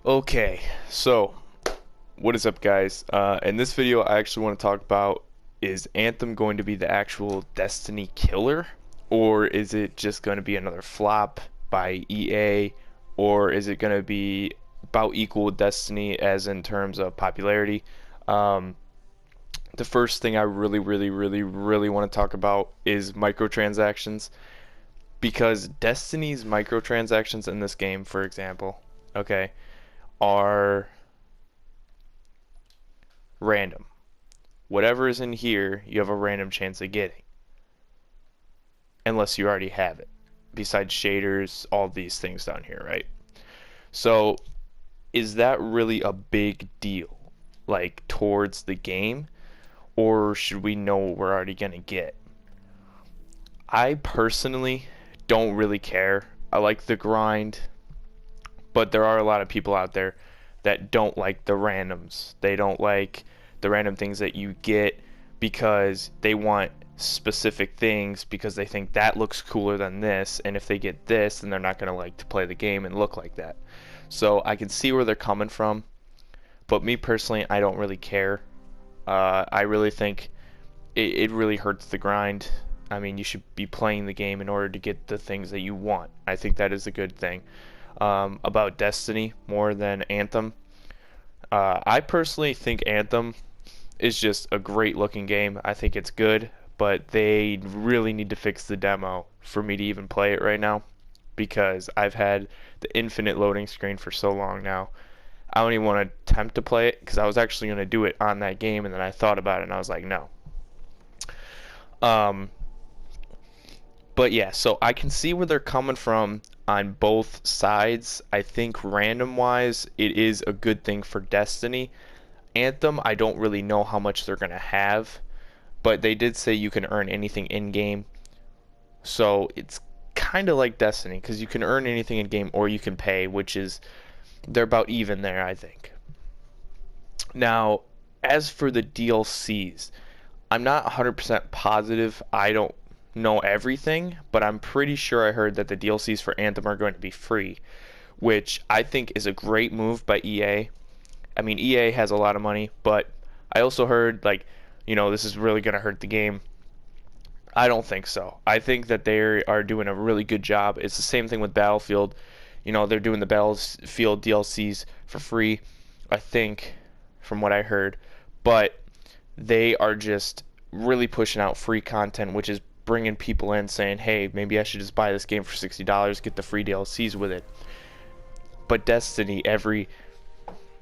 Okay, so what is up, guys? In this video, I actually want to talk about, is Anthem going to be the actual Destiny killer, or is it just going to be another flop by EA, or is it going to be about equal with Destiny as in terms of popularity? Um, the first thing I really want to talk about is microtransactions, because Destiny's microtransactions in this game, for example, okay, are random. Whatever is in here, you have a random chance of getting, unless you already have it. Besides shaders, all these things down here, right? So, is that really a big deal, like towards the game, or should we know what we're already gonna get? I personally don't really care. I like the grind, but there are a lot of people out there that don't like the randoms. They don't like the random things that you get because they want specific things because they think that looks cooler than this, and if they get this, then they're not going to like to play the game and look like that. So I can see where they're coming from, but me personally, I don't really care. I really think it really hurts the grind. I mean, you should be playing the game in order to get the things that you want. I think that is a good thing. About Destiny more than Anthem. I personally think Anthem is just a great looking game. I think it's good, but they really need to fix the demo for me to even play it right now, because I've had the infinite loading screen for so long now. I don't even want to attempt to play it because I was actually going to do it on that game, and then I thought about it and I was like, no. Um, but yeah, so I can see where they're coming from on both sides. I think random wise, it is a good thing for Destiny. Anthem, I don't really know how much they're going to have, but they did say you can earn anything in game. So it's kind of like Destiny because you can earn anything in game or you can pay, which is, they're about even there, I think. Now, as for the DLCs, I'm not 100% positive. I don't know everything, but I'm pretty sure I heard that the DLCs for Anthem are going to be free, which I think is a great move by EA. I mean, EA has a lot of money, but I also heard, like, this is really going to hurt the game. I don't think so. I think that they are doing a really good job. It's the same thing with Battlefield. They're doing the Battlefield DLCs for free, I think, from what I heard. But they are just really pushing out free content, which is bringing people in saying, hey, maybe I should just buy this game for $60, get the free DLCs with it. But Destiny every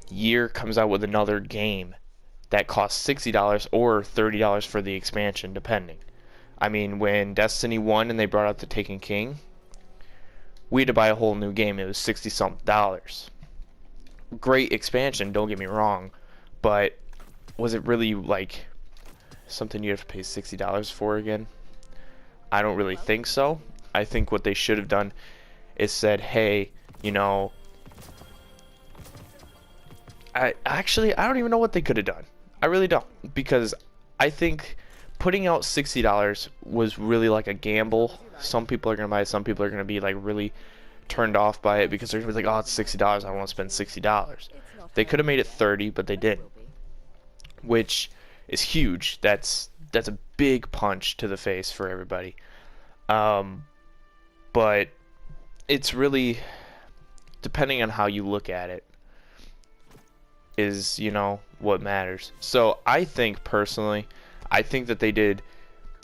year comes out with another game that costs $60 or $30 for the expansion, depending. I mean, when Destiny 1 and they brought out the Taken King, we had to buy a whole new game. It was 60 something dollars. Great expansion, don't get me wrong, but was it really like something you have to pay $60 for again? I don't really think so. I think what they should have done is said, hey, I don't even know what they could have done. I really don't, because I think putting out $60 was really like a gamble. Some people are gonna buy it, some people are gonna be like really turned off by it because they're gonna be like, oh, it's $60, I want to spend $60. They could have made it 30, but they didn't, which is huge. That's a big punch to the face for everybody. But it's really depending on how you look at it is, what matters. So I think personally, I think that they did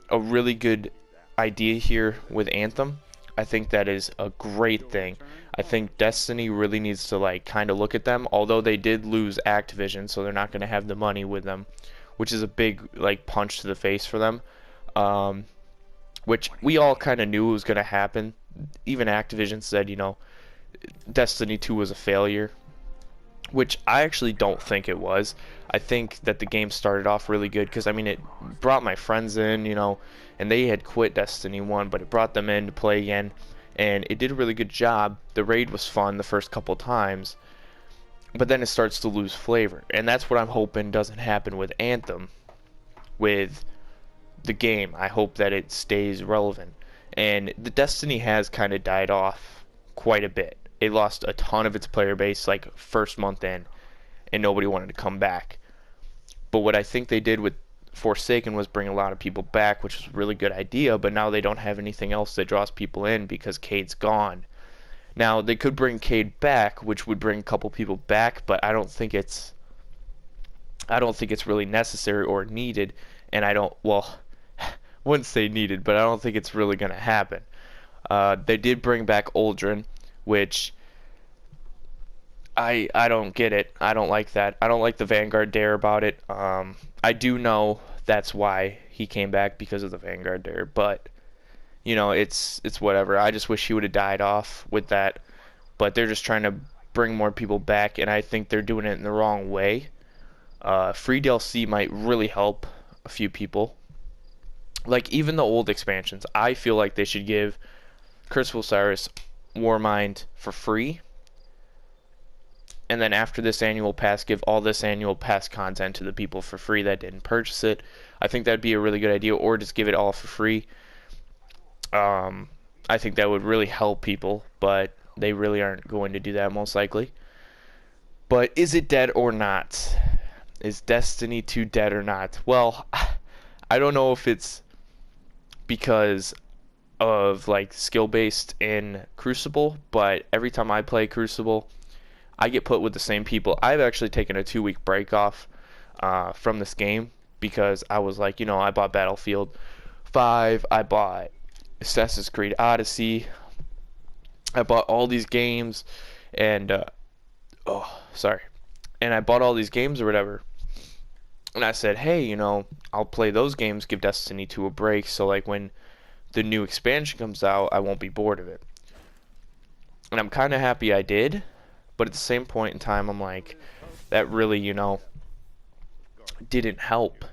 a really good idea here with Anthem. I think that is a great thing. I think Destiny really needs to like kind of look at them, although they did lose Activision, so they're not going to have the money with them, which is a big like punch to the face for them. Which we all kind of knew was going to happen. Even Activision said, Destiny 2 was a failure, which I actually don't think it was. I think that the game started off really good because, I mean, it brought my friends in, and they had quit Destiny 1, but it brought them in to play again, and it did a really good job. The raid was fun the first couple times, but then it starts to lose flavor, and that's what I'm hoping doesn't happen with Anthem, with the game. I hope that it stays relevant, and the Destiny has kind of died off quite a bit. It lost a ton of its player base like first month in, and nobody wanted to come back. But what I think they did with Forsaken was bring a lot of people back, which was a really good idea, but now they don't have anything else that draws people in because Cade's gone. Now, they could bring Cade back, which would bring a couple people back, but I don't think it's really necessary or needed, and I don't, well, wouldn't say needed, but I don't think it's really going to happen. They did bring back Uldren, which I don't get it. I don't like that. I don't like the Vanguard dare about it. I do know that's why he came back, because of the Vanguard dare, but you know, it's whatever. I just wish he would have died off with that, but they're just trying to bring more people back, and I think they're doing it in the wrong way. Free DLC might really help a few people. Like, even the old expansions, I feel like they should give Curse of Osiris, Warmind for free, and then after this annual pass, give all this annual pass content to the people for free that didn't purchase it. I think that'd be a really good idea, or just give it all for free. I think that would really help people, but they really aren't going to do that most likely. But is it dead or not? Is Destiny 2 dead or not? Well, I don't know if it's because of like skill based in Crucible, but every time I play Crucible, I get put with the same people. I've actually taken a 2-week break off from this game because I was like, you know, I bought Battlefield 5, I bought Assassin's Creed Odyssey, I bought all these games, and and I bought all these games or whatever, and I said, hey, you know, I'll play those games, give Destiny 2 a break, so like when the new expansion comes out, I won't be bored of it. And I'm kind of happy I did, but at the same point in time, I'm like, that really, you know, didn't help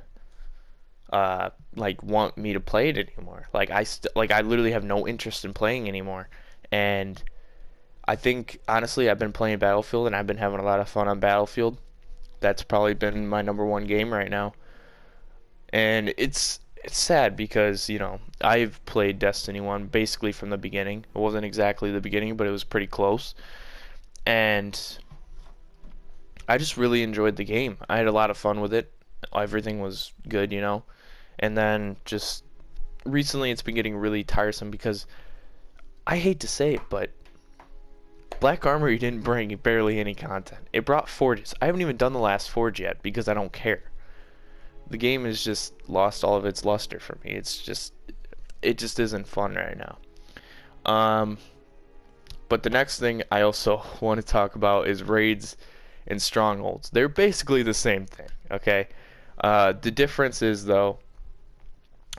like want me to play it anymore. Like I literally have no interest in playing anymore. And I think honestly I've been playing Battlefield, and I've been having a lot of fun on Battlefield. That's probably been my #1 game right now. And it's sad because, you know, I've played Destiny 1 basically from the beginning. It wasn't exactly the beginning, but it was pretty close. And I just really enjoyed the game. I had a lot of fun with it. Everything was good, you know. And then just recently it's been getting really tiresome because I hate to say it, but Black Armory didn't bring barely any content. It brought forges. I haven't even done the last forge yet because I don't care. The game has just lost all of its luster for me. It just isn't fun right now. But the next thing I also want to talk about is raids and strongholds. They're basically the same thing, okay? The difference is, though,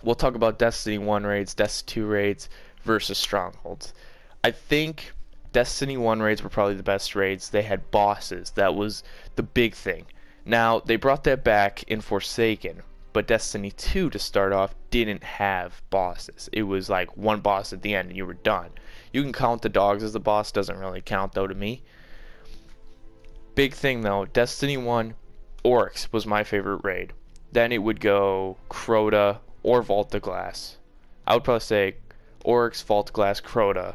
we'll talk about Destiny 1 raids, Destiny 2 raids versus strongholds. I think Destiny 1 raids were probably the best raids. They had bosses. That was the big thing. Now, they brought that back in Forsaken, but Destiny 2, to start off, didn't have bosses. It was like one boss at the end and you were done. You can count the dogs as the boss, doesn't really count though to me. Big thing though, Destiny 1, Oryx was my favorite raid. Then it would go Crota or Vault of Glass. I would probably say Oryx, Vault of Glass, Crota.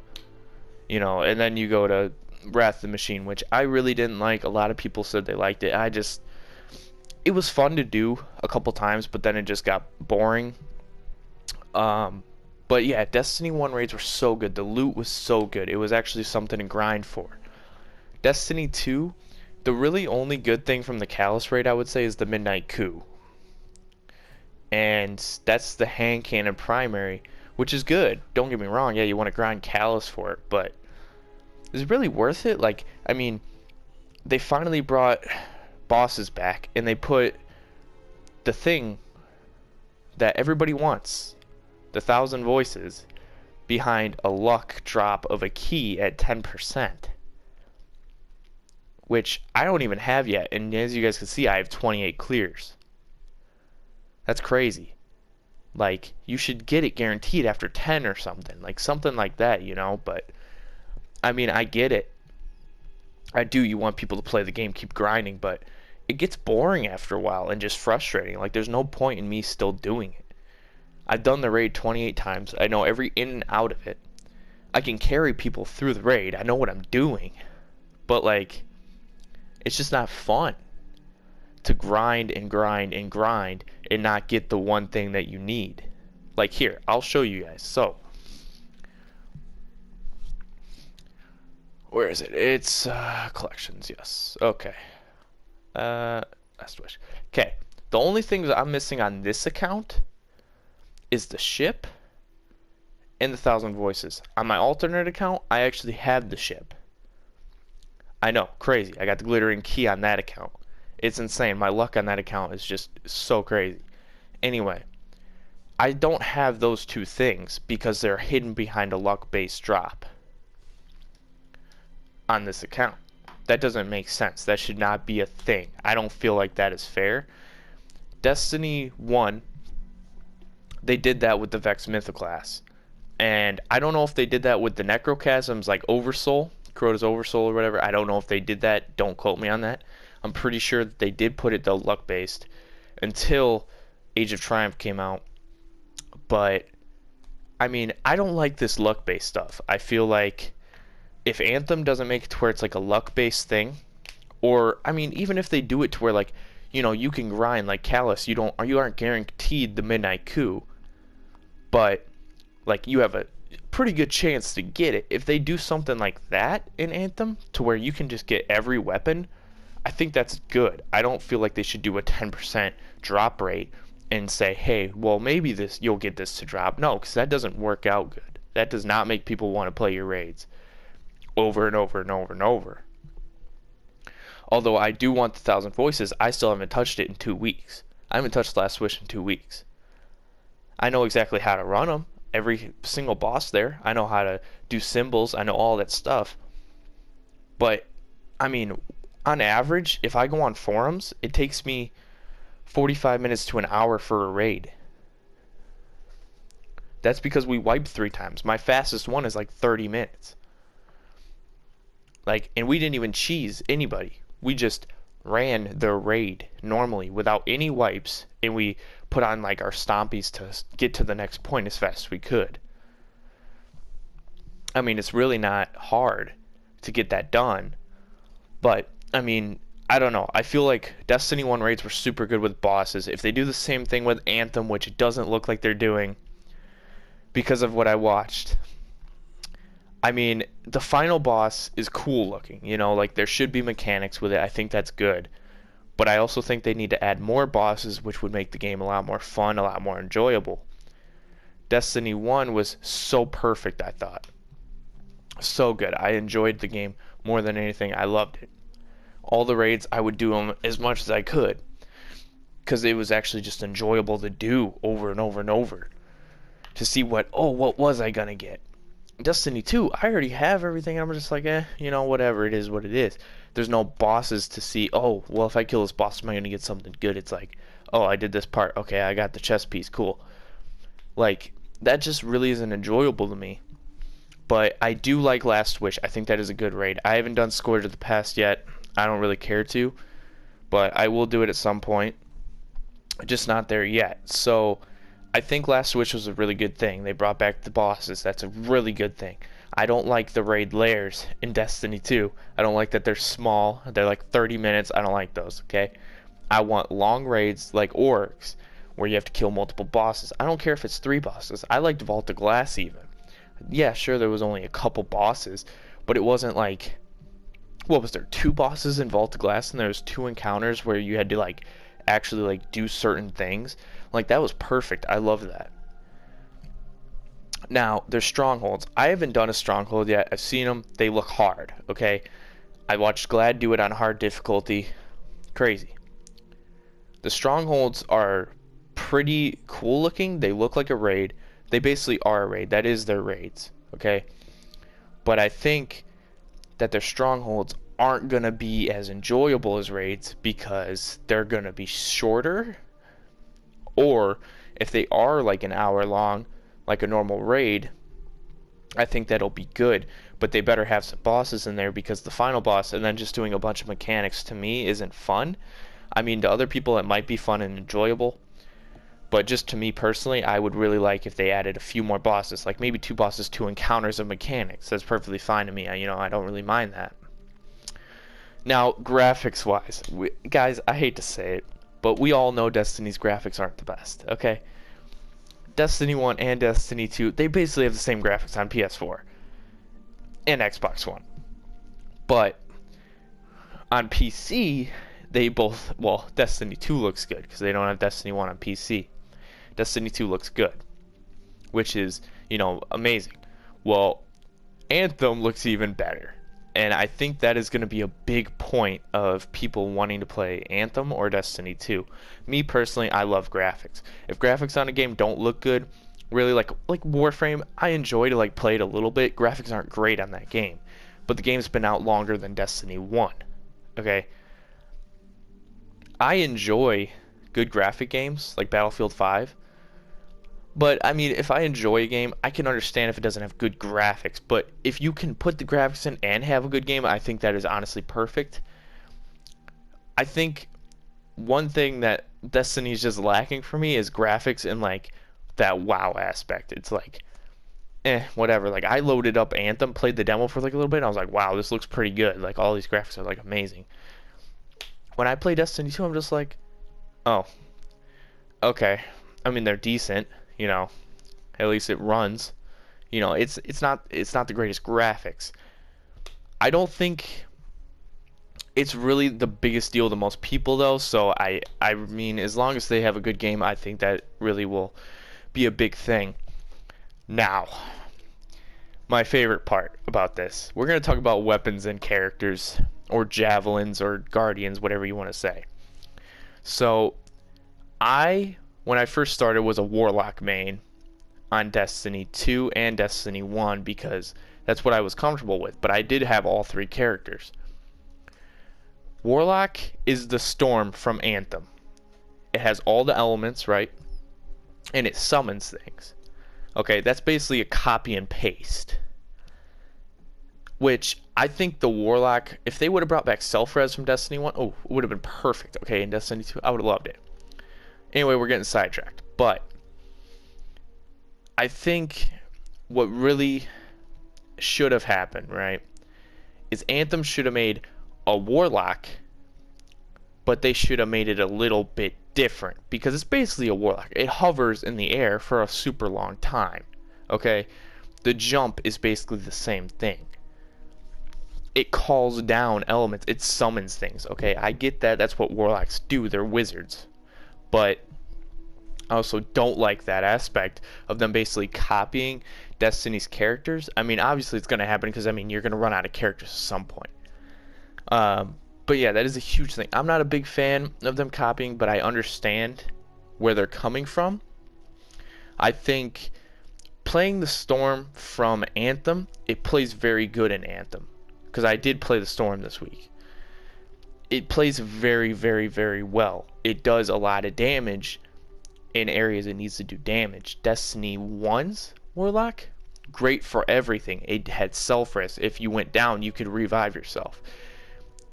You know, and then you go to Wrath of the Machine, which I really didn't like. A lot of people said they liked it. It was fun to do a couple times, but then it just got boring. But yeah, Destiny 1 raids were so good. The loot was so good. It was actually something to grind for. Destiny 2, the really only good thing from the Callus raid, I would say, is the Midnight Coup. And that's the hand cannon primary, which is good. Don't get me wrong. Yeah, you want to grind Callus for it, but is it really worth it? Like, I mean, they finally brought bosses back, and they put the thing that everybody wants, the 1,000 voices, behind a luck drop of a key at 10%, which I don't even have yet. And as you guys can see, I have 28 clears. That's crazy. Like, you should get it guaranteed after 10 or something, like something like that, you know. But I mean, I get it. I do. You want people to play the game, keep grinding, but it gets boring after a while and just frustrating. Like, there's no point in me still doing it. I've done the raid 28 times. I know every in and out of it. I can carry people through the raid. I know what I'm doing. But like, it's just not fun to grind and grind and grind and not get the one thing that you need. Like here, I'll show you guys. So, where is it? It's collections, yes. Okay. Last wish. Okay. The only thing that I'm missing on this account is the ship and the 1,000 voices. On my alternate account, I actually have the ship. I know, crazy. I got the glittering key on that account. It's insane. My luck on that account is just so crazy. Anyway, I don't have those two things because they're hidden behind a luck-based drop on this account. That doesn't make sense. That should not be a thing. I don't feel like that is fair. Destiny 1, they did that with the Vex Mythoclast. And I don't know if they did that with the Necrochasms like Oversoul, Kuroda's Oversoul or whatever. I don't know if they did that. Don't quote me on that. I'm pretty sure that they did put it though luck-based until Age of Triumph came out. But, I mean, I don't like this luck-based stuff. I feel like if Anthem doesn't make it to where it's like a luck-based thing, or, I mean, even if they do it to where, like, you know, you can grind like Callus, you aren't guaranteed the Midnight Coup, but, like, you have a pretty good chance to get it. If they do something like that in Anthem, to where you can just get every weapon, I think that's good. I don't feel like they should do a 10% drop rate and say, hey, well, maybe you'll get this to drop. No, because that doesn't work out good. That does not make people want to play your raids over and over and over and over. Although I do want the 1,000 voices, I still haven't touched it in 2 weeks. I haven't touched Last Wish in 2 weeks. I know exactly how to run them. Every single boss there. I know how to do symbols. I know all that stuff. But, I mean, on average, if I go on forums, it takes me 45 minutes to an hour for a raid. That's because we wiped 3 times. My fastest one is like 30 minutes. Like, and we didn't even cheese anybody. We just ran the raid normally without any wipes, and we put on like our stompies to get to the next point as fast as we could. I mean, it's really not hard to get that done, but I mean, I don't know. I feel like Destiny 1 raids were super good with bosses. If they do the same thing with Anthem, which it doesn't look like they're doing because of what I watched, I mean, the final boss is cool looking, you know, like there should be mechanics with it. I think that's good. But I also think they need to add more bosses, which would make the game a lot more fun, a lot more enjoyable. Destiny 1 was so perfect, I thought. So good. I enjoyed the game more than anything. I loved it. All the raids, I would do them as much as I could, because it was actually just enjoyable to do over and over and over. To see what was I going to get? Destiny 2, I already have everything. I'm just like, you know, whatever, it is what it is. There's no bosses to see, oh, well, if I kill this boss, am I going to get something good? It's like, oh, I did this part. Okay, I got the chest piece. Cool. Like, that just really isn't enjoyable to me. But I do like Last Wish. I think that is a good raid. I haven't done Scourge of the Past yet. I don't really care to. But I will do it at some point. Just not there yet. So I think Last Wish was a really good thing. They brought back the bosses. That's a really good thing. I don't like the raid layers in Destiny 2. I don't like that they're small. They're like 30 minutes. I don't like those, okay? I want long raids like Orcs, where you have to kill multiple bosses. I don't care if it's 3 bosses. I liked Vault of Glass even. Yeah, sure, there was only a couple bosses, but it wasn't like, what was there, 2 bosses in Vault of Glass, and there was 2 encounters where you had to like actually like do certain things. Like, that was perfect. I love that. Now, there's strongholds. I haven't done a stronghold yet. I've seen them. They look hard, okay? I watched Glad do it on hard difficulty. Crazy. The strongholds are pretty cool looking. They look like a raid. They basically are a raid. That is their raids, okay? But I think that their strongholds aren't going to be as enjoyable as raids because they're going to be shorter. Or if they are like an hour long, like a normal raid, I think that'll be good. But they better have some bosses in there, because the final boss and then just doing a bunch of mechanics to me isn't fun. I mean, to other people it might be fun and enjoyable, But just to me personally, I would really like if they added a few more bosses, like maybe 2 bosses, 2 encounters of mechanics. That's perfectly fine to me. I don't really mind that. Now, graphics wise, guys, I hate to say it, but we all know Destiny's graphics aren't the best, okay? Destiny 1 and Destiny 2, they basically have the same graphics on PS4 and Xbox One. But on PC, they both, well, Destiny 2 looks good because they don't have Destiny 1 on PC. Destiny 2 looks good, which is, amazing. Well, Anthem looks even better. And I think that is going to be a big point of people wanting to play Anthem or Destiny 2. Me personally, I love graphics. If graphics on a game don't look good, really like Warframe, I enjoy to like play it a little bit. Graphics aren't great on that game, but the game's been out longer than Destiny 1. Okay? I enjoy good graphic games like Battlefield 5. But, I mean, if I enjoy a game, I can understand if it doesn't have good graphics. But if you can put the graphics in and have a good game, I think that is honestly perfect. I think one thing that Destiny is just lacking for me is graphics and, like, that WoW aspect. It's like, whatever. Like, I loaded up Anthem, played the demo for, like, a little bit, and I was like, wow, this looks pretty good. Like, all these graphics are, like, amazing. When I play Destiny 2, I'm just like, oh, okay. I mean, they're decent. At least it runs. It's not the greatest graphics. I don't think it's really the biggest deal to most people though, so I mean as long as they have a good game, I think that really will be a big thing. Now, my favorite part about this. We're going to talk about weapons and characters, or javelins or guardians, whatever you want to say. So, when I first started, was a Warlock main on Destiny 2 and Destiny 1 because that's what I was comfortable with, but I did have all 3 characters. Warlock is the Storm from Anthem. It has all the elements, right? And it summons things. Okay, that's basically a copy and paste. Which, I think the Warlock, if they would have brought back self-res from Destiny 1, it would have been perfect. Okay, in Destiny 2, I would have loved it. Anyway, we're getting sidetracked, but I think what really should have happened, right, is Anthem should have made a Warlock, but they should have made it a little bit different, because it's basically a Warlock. It hovers in the air for a super long time, okay? The jump is basically the same thing. It calls down elements, it summons things, okay? I get that, that's what Warlocks do, they're wizards. But I also don't like that aspect of them basically copying Destiny's characters. I mean, obviously it's going to happen because, I mean, you're going to run out of characters at some point. But yeah, that is a huge thing. I'm not a big fan of them copying, but I understand where they're coming from. I think playing the Storm from Anthem, it plays very good in Anthem. Because I did play the Storm this week. It plays very, very, very well. It does a lot of damage in areas it needs to do damage. Destiny 1's Warlock, great for everything. It had self-res. If you went down, you could revive yourself.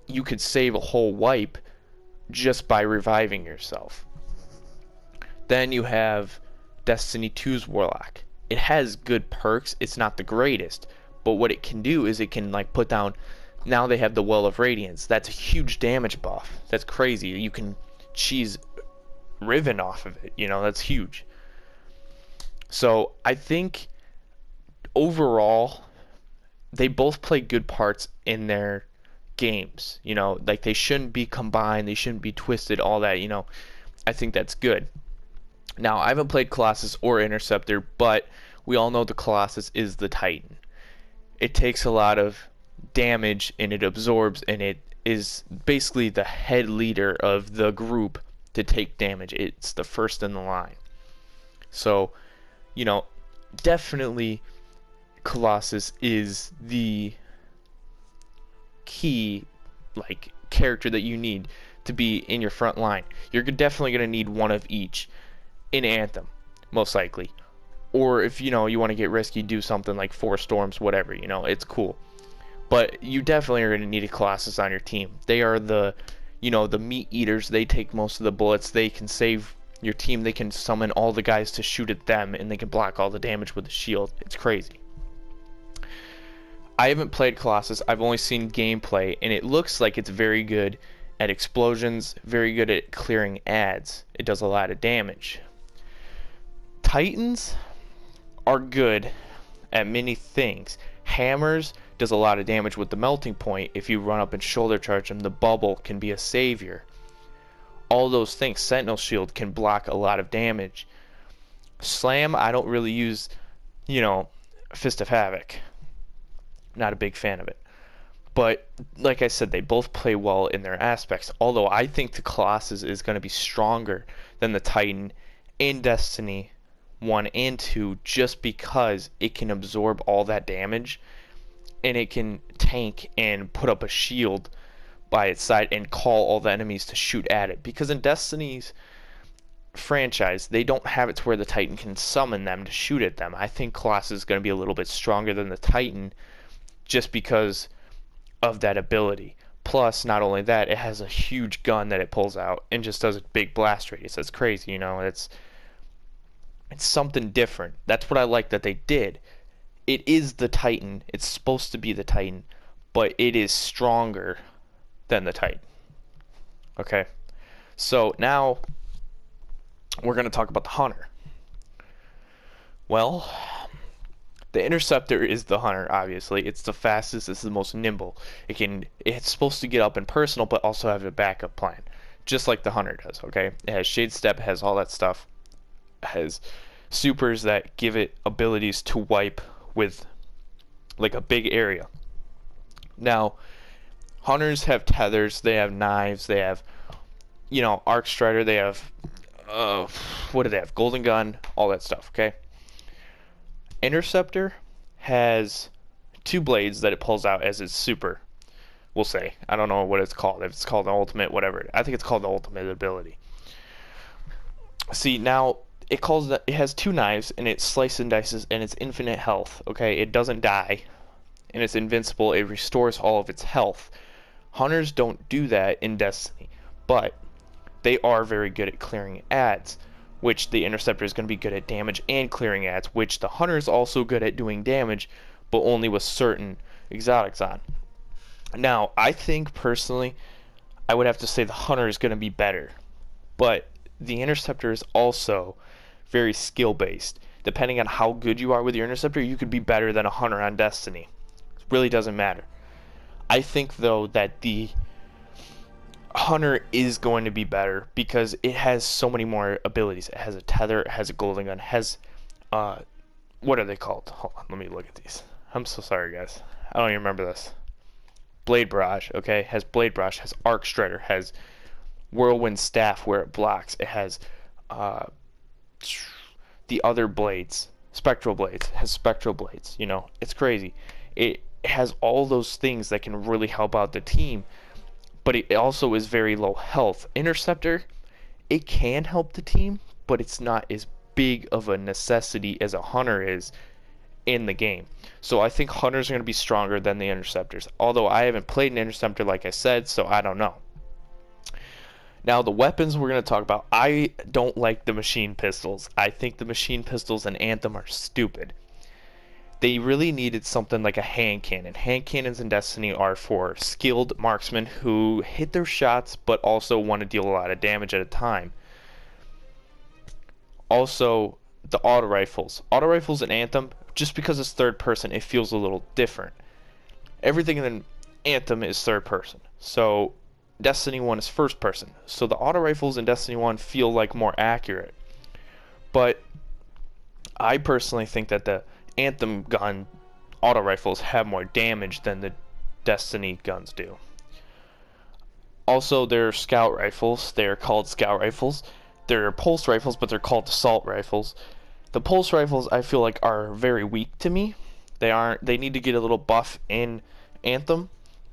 You could save a whole wipe just by reviving yourself. Then you have Destiny 2's Warlock. It has good perks. It's not the greatest, but what it can do is it can like put down. Now they have the Well of Radiance. That's a huge damage buff. That's crazy. You can cheese Riven off of it. That's huge. So I think overall, they both play good parts in their games. Like they shouldn't be combined. They shouldn't be twisted. All that. I think that's good. Now I haven't played Colossus or Interceptor, but we all know the Colossus is the Titan. It takes a lot of damage and it absorbs, and it is basically the head leader of the group to take damage. It's the first in the line. So, definitely Colossus is the key character that you need to be in your front line. You're definitely going to need one of each in Anthem, most likely. Or if you want to get risky, do something like 4 Storms, whatever, it's cool. But you definitely are going to need a Colossus on your team. They are the meat eaters. They take most of the bullets. They can save Your team, they can summon all the guys to shoot at them, and they can block all the damage with the shield. It's crazy. I haven't played Colossus. I've only seen gameplay, and it looks like it's very good at explosions, very good at clearing ads. It does a lot of damage. Titans are good at many things. Hammers does a lot of damage with the melting point. If you run up and shoulder charge them, the bubble can be a savior. All those things. Sentinel shield can block a lot of damage. Slam, I don't really use, Fist of Havoc. Not a big fan of it. But like I said, they both play well in their aspects. Although I think the Colossus is going to be stronger than the Titan in Destiny 1 and 2 just because it can absorb all that damage and it can tank and put up a shield by its side and call all the enemies to shoot at it. Because in Destiny's franchise, they don't have it to where the Titan can summon them to shoot at them. I think Colossus is going to be a little bit stronger than the Titan just because of that ability. Plus, not only that, it has a huge gun that it pulls out and just does a big blast radius. That's crazy, it's something different. That's what I like that they did. It is the Titan. It's supposed to be the Titan, but it is stronger than the Titan. Okay? So now we're going to talk about the Hunter. Well, the Interceptor is the Hunter, obviously. It's the fastest, it's the most nimble. It's supposed to get up in personal, but also have a backup plan. Just like the Hunter does, okay? It has Shade Step, has all that stuff. It has supers that give it abilities to wipe with like a big area. Now, Hunters have tethers, they have knives, they have, Arc Strider, they have, what do they have? Golden Gun, all that stuff, okay? Interceptor has 2 blades that it pulls out as its super, we'll say. I don't know what it's called. If it's called the ultimate, whatever. I think it's called the ultimate ability. See, now, it has 2 knives, and it slices and dices, and it's infinite health, okay? It doesn't die, and it's invincible. It restores all of its health. Hunters don't do that in Destiny, but they are very good at clearing ads, which the Interceptor is going to be good at damage and clearing ads, which the Hunter is also good at doing damage, but only with certain exotics on. Now, I think, personally, I would have to say the Hunter is going to be better, but the Interceptor is also very skill-based. Depending on how good you are with your Interceptor, you could be better than a Hunter on Destiny. It really doesn't matter. I think, though, that the Hunter is going to be better because it has so many more abilities. It has a tether, it has a golden gun, it has, what are they called? Hold on, let me look at these. I'm so sorry, guys. I don't even remember this. Blade Barrage, okay? Has Blade Barrage, has Arc Strider, has Whirlwind Staff where it blocks. It has, the other blades, Spectral Blades. It has Spectral Blades, It's crazy. It has all those things that can really help out the team, but it also is very low health. Interceptor, it can help the team, but it's not as big of a necessity as a Hunter is in the game. So I think Hunters are going to be stronger than the Interceptors, although I haven't played an Interceptor like I said, so I don't know. Now, the weapons we're going to talk about, I don't like the machine pistols. I think the machine pistols in Anthem are stupid. They really needed something like a hand cannon. Hand cannons in Destiny are for skilled marksmen who hit their shots but also want to deal a lot of damage at a time. Also, the auto rifles. Auto rifles in Anthem, just because it's third person, it feels a little different. Everything in Anthem is third person. So Destiny 1 is first person. So the auto rifles in Destiny 1 feel like more accurate. But I personally think that the Anthem gun auto rifles have more damage than the Destiny guns do. Also, there are scout rifles. They're called scout rifles. They're pulse rifles, but they're called assault rifles. The pulse rifles, I feel like, are very weak to me. They need to get a little buff in Anthem.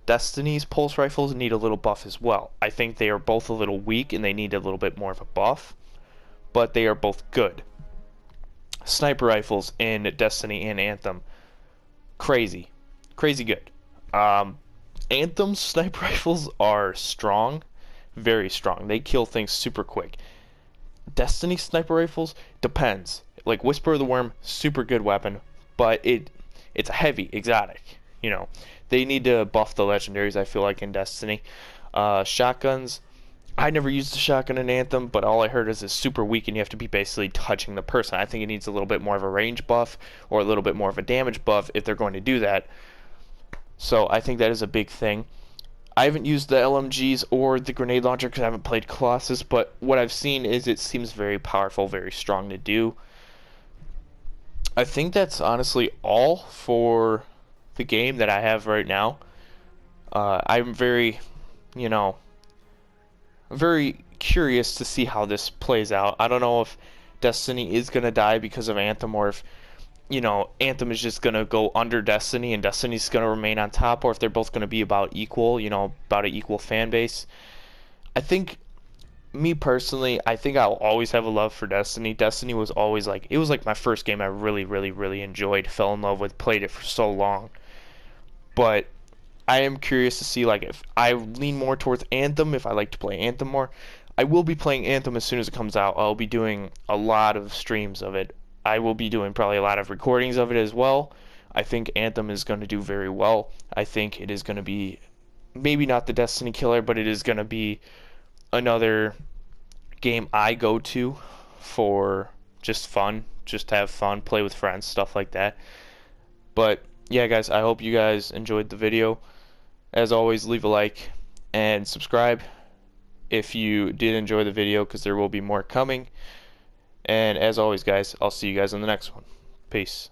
Destiny's pulse rifles need a little buff as well. I think they are both a little weak and they need a little bit more of a buff, but they are both good. Sniper rifles in Destiny and Anthem, crazy good. Anthem's sniper rifles are strong, very strong. They kill things super quick. Destiny sniper rifles depends. Like Whisper of the Worm, super good weapon, but it's a heavy exotic. You know, they need to buff the legendaries. I feel like in Destiny, shotguns. I never used a shotgun in Anthem, but all I heard is it's super weak and you have to be basically touching the person. I think it needs a little bit more of a range buff or a little bit more of a damage buff if they're going to do that. So I think that is a big thing. I haven't used the LMGs or the grenade launcher because I haven't played Colossus, but what I've seen is it seems very powerful, very strong to do. I think that's honestly all for the game that I have right now. I'm very, you know, very curious to see how this plays out. I don't know if Destiny is going to die because of Anthem, or if, Anthem is just going to go under Destiny and Destiny's going to remain on top, or if they're both going to be about equal, about an equal fan base. I think, me personally, I think I'll always have a love for Destiny. Destiny was always like, it was like my first game I really, really, really enjoyed, fell in love with, played it for so long. But I am curious to see, like, if I lean more towards Anthem, if I like to play Anthem more. I will be playing Anthem as soon as it comes out. I'll be doing a lot of streams of it. I will be doing probably a lot of recordings of it as well. I think Anthem is going to do very well. I think it is going to be maybe not the Destiny killer, but it is going to be another game I go to for just fun, just to have fun, play with friends, stuff like that. But yeah, guys, I hope you guys enjoyed the video. As always, leave a like and subscribe if you did enjoy the video, because there will be more coming. And as always, guys, I'll see you guys in the next one. Peace.